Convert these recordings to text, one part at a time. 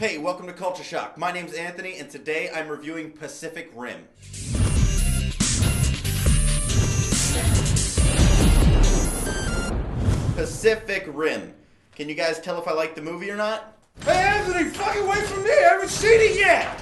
Hey, welcome to Culture Shock. My name's Anthony, and today I'm reviewing Pacific Rim. Pacific Rim. Can you guys tell if I like the movie or not? Hey, Anthony, fucking wait for me! I haven't seen it yet!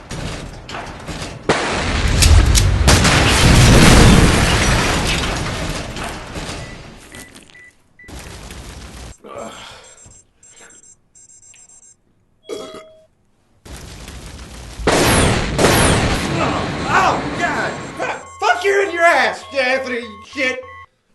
Oh, God! Fuck you in your ass, Anthony, shit!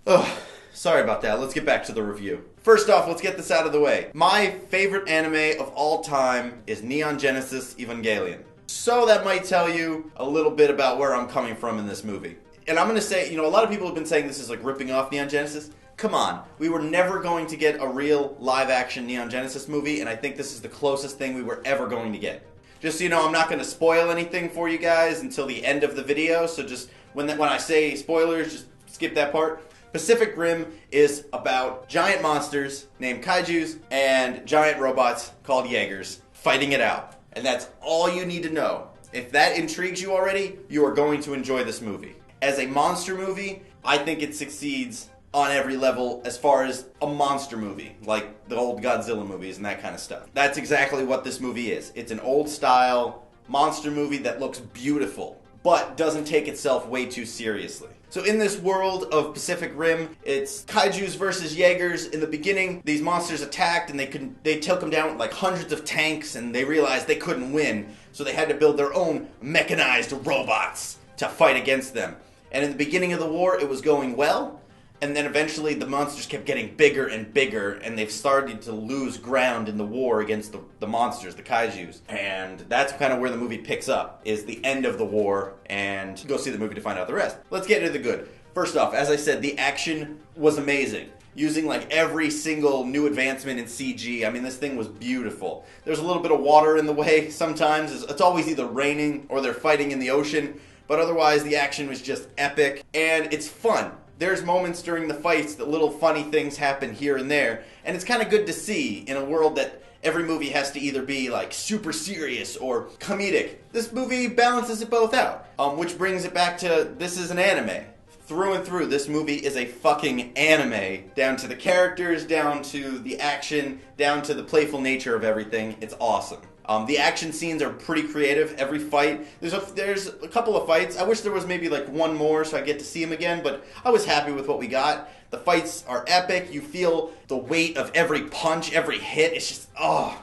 Ugh, sorry about that. Let's get back to the review. First off, let's get this out of the way. My favorite anime of all time is Neon Genesis Evangelion. So that might tell you a little bit about where I'm coming from in this movie. And I'm gonna say, a lot of people have been saying this is like ripping off Neon Genesis. Come on, we were never going to get a real live-action Neon Genesis movie, and I think this is the closest thing we were ever going to get. Just so you know, I'm not going to spoil anything for you guys until the end of the video, so just when I say spoilers, just skip that part. Pacific Rim is about giant monsters named kaijus and giant robots called Jaegers fighting it out. And that's all you need to know. If that intrigues you already, you are going to enjoy this movie. As a monster movie, I think it succeeds on every level as far as a monster movie, like the old Godzilla movies and that kind of stuff. That's exactly what this movie is. It's an old style monster movie that looks beautiful, but doesn't take itself way too seriously. So in this world of Pacific Rim, it's kaijus versus Jaegers. In the beginning, these monsters attacked and they took them down with like hundreds of tanks, and they realized they couldn't win, so they had to build their own mechanized robots to fight against them. And in the beginning of the war, it was going well. And then eventually the monsters kept getting bigger and bigger, and they've started to lose ground in the war against the monsters, the kaijus. And that's kind of where the movie picks up, is the end of the war, and go see the movie to find out the rest. Let's get into the good. First off, as I said, the action was amazing. Using like every single new advancement in CG. I mean, this thing was beautiful. There's a little bit of water in the way sometimes. It's always either raining or they're fighting in the ocean. But otherwise, the action was just epic, and it's fun. There's moments during the fights that little funny things happen here and there, and it's kind of good to see in a world that every movie has to either be like super serious or comedic. This movie balances it both out, which brings it back to this is an anime. Through and through, this movie is a fucking anime. Down to the characters, down to the action, down to the playful nature of everything. It's awesome. The action scenes are pretty creative. Every fight, there's a couple of fights. I wish there was maybe like one more so I get to see them again, but I was happy with what we got. The fights are epic. You feel the weight of every punch, every hit. It's just,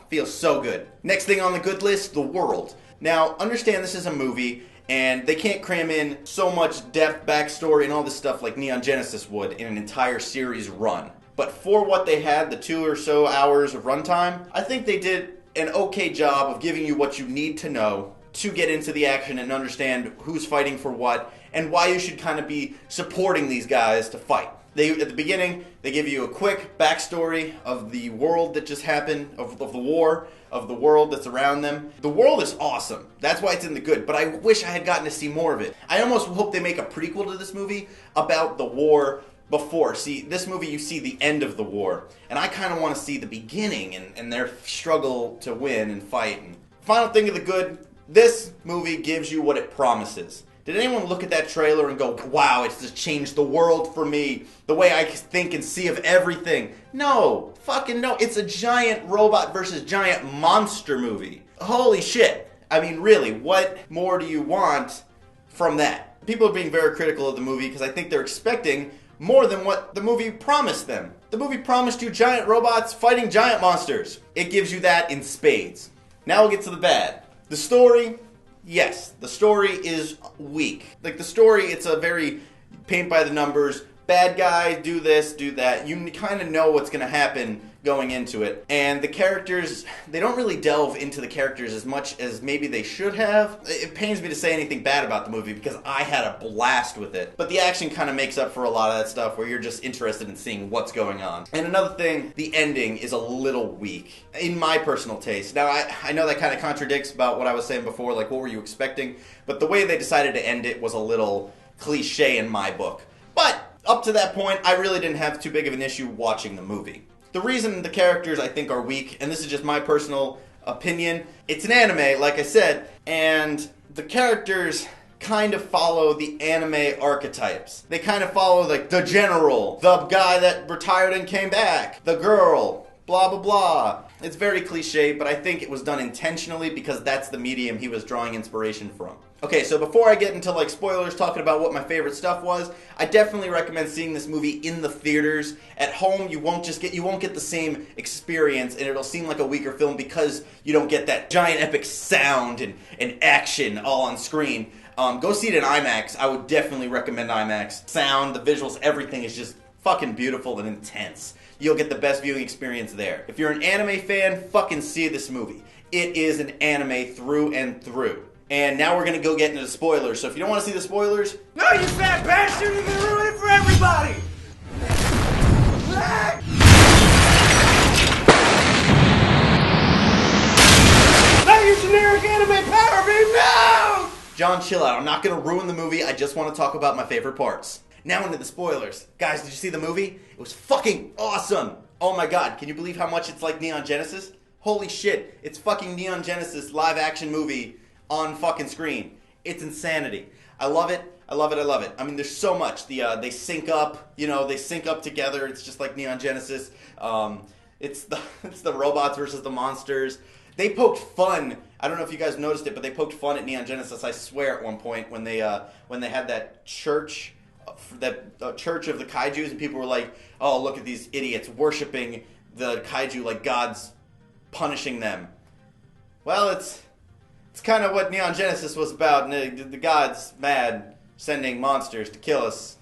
feels so good. Next thing on the good list, the world. Now, understand this is a movie, and they can't cram in so much depth, backstory, and all this stuff like Neon Genesis would in an entire series run. But for what they had, the 2 or so hours of runtime, I think they did an okay job of giving you what you need to know to get into the action and understand who's fighting for what and why you should kind of be supporting these guys to fight. At the beginning, they give you a quick backstory of the world that just happened, of the war, of the world that's around them. The world is awesome. That's why it's in the good, but I wish I had gotten to see more of it. I almost hope they make a prequel to this movie about the war before. See, this movie, you see the end of the war, and I kind of want to see the beginning and their struggle to win and fight. And final thing of the good, this movie gives you what it promises. Did anyone look at that trailer and go, wow, it's just changed the world for me, the way I think and see of everything? No, fucking no. It's a giant robot versus giant monster movie. Holy shit. I mean, really, what more do you want from that? People are being very critical of the movie because I think they're expecting more than what the movie promised them. The movie promised you giant robots fighting giant monsters. It gives you that in spades. Now we'll get to the bad. The story, yes, the story is weak. Like the story, it's a very paint by the numbers, bad guy, do this, do that. You kind of know what's going to happen going into it. And the characters, they don't really delve into the characters as much as maybe they should have. It pains me to say anything bad about the movie because I had a blast with it. But the action kind of makes up for a lot of that stuff where you're just interested in seeing what's going on. And another thing, the ending is a little weak, in my personal taste. Now, I know that kind of contradicts about what I was saying before, like what were you expecting? But the way they decided to end it was a little cliche in my book. But up to that point, I really didn't have too big of an issue watching the movie. The reason the characters, I think, are weak, and this is just my personal opinion. It's an anime, like I said, and the characters kind of follow the anime archetypes. They kind of follow like the general, the guy that retired and came back, the girl, blah blah blah. It's very cliche, but I think it was done intentionally because that's the medium he was drawing inspiration from. Okay, so before I get into like spoilers talking about what my favorite stuff was, I definitely recommend seeing this movie in the theaters. At home, you won't get the same experience, and it'll seem like a weaker film because you don't get that giant epic sound and action all on screen. Go see it in IMAX. I would definitely recommend IMAX. Sound, the visuals, everything is just fucking beautiful and intense. You'll get the best viewing experience there. If you're an anime fan, fucking see this movie. It is an anime through and through. And now we're gonna go get into the spoilers. So if you don't want to see the spoilers, No, you fat bastard! You're gonna ruin it for everybody! Not your generic anime power beam, no! John, chill out. I'm not gonna ruin the movie. I just want to talk about my favorite parts. Now into the spoilers. Guys, did you see the movie? It was fucking awesome. Oh my god, can you believe how much it's like Neon Genesis? Holy shit, it's fucking Neon Genesis live action movie on fucking screen. It's insanity. I love it. I love it. I love it. I mean, there's so much. They sync up. They sync up together. It's just like Neon Genesis. It's the robots versus the monsters. They poked fun. I don't know if you guys noticed it, but they poked fun at Neon Genesis. I swear at one point when they had that church, church of the kaijus, and people were like, "Oh, look at these idiots worshiping the kaiju like gods, punishing them." Well, it's kind of what Neon Genesis was about. The gods mad, sending monsters to kill us.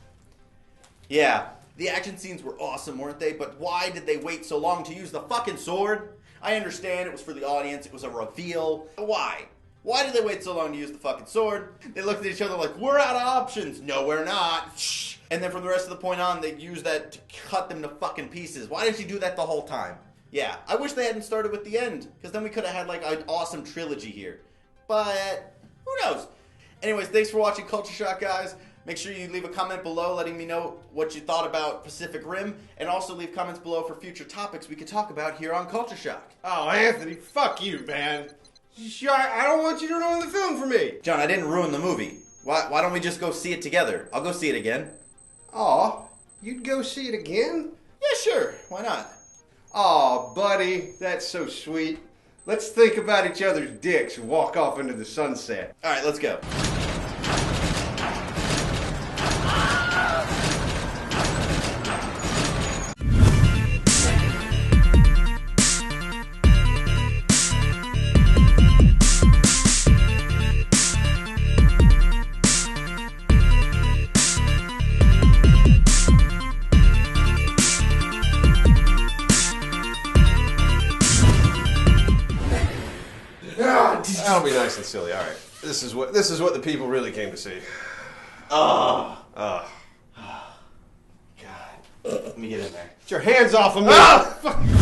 Yeah, the action scenes were awesome, weren't they? But why did they wait so long to use the fucking sword? I understand it was for the audience. It was a reveal. Why? Why did they wait so long to use the fucking sword? They looked at each other like, we're out of options. No, we're not. Shh. And then from the rest of the point on, they used that to cut them to fucking pieces. Why didn't you do that the whole time? Yeah, I wish they hadn't started with the end, because then we could have had like an awesome trilogy here. But who knows? Anyways, thanks for watching Culture Shock, guys. Make sure you leave a comment below letting me know what you thought about Pacific Rim, and also leave comments below for future topics we could talk about here on Culture Shock. Oh, Anthony, fuck you, man. I don't want you to ruin the film for me. John, I didn't ruin the movie. Why don't we just go see it together? I'll go see it again. Aw, you'd go see it again? Yeah, sure. Why not? Aw, buddy, that's so sweet. Let's think about each other's dicks and walk off into the sunset. All right, let's go. That'll be nice and silly. All right, this is what the people really came to see. Oh. God. Let me get in there. Get your hands off of me! Ah!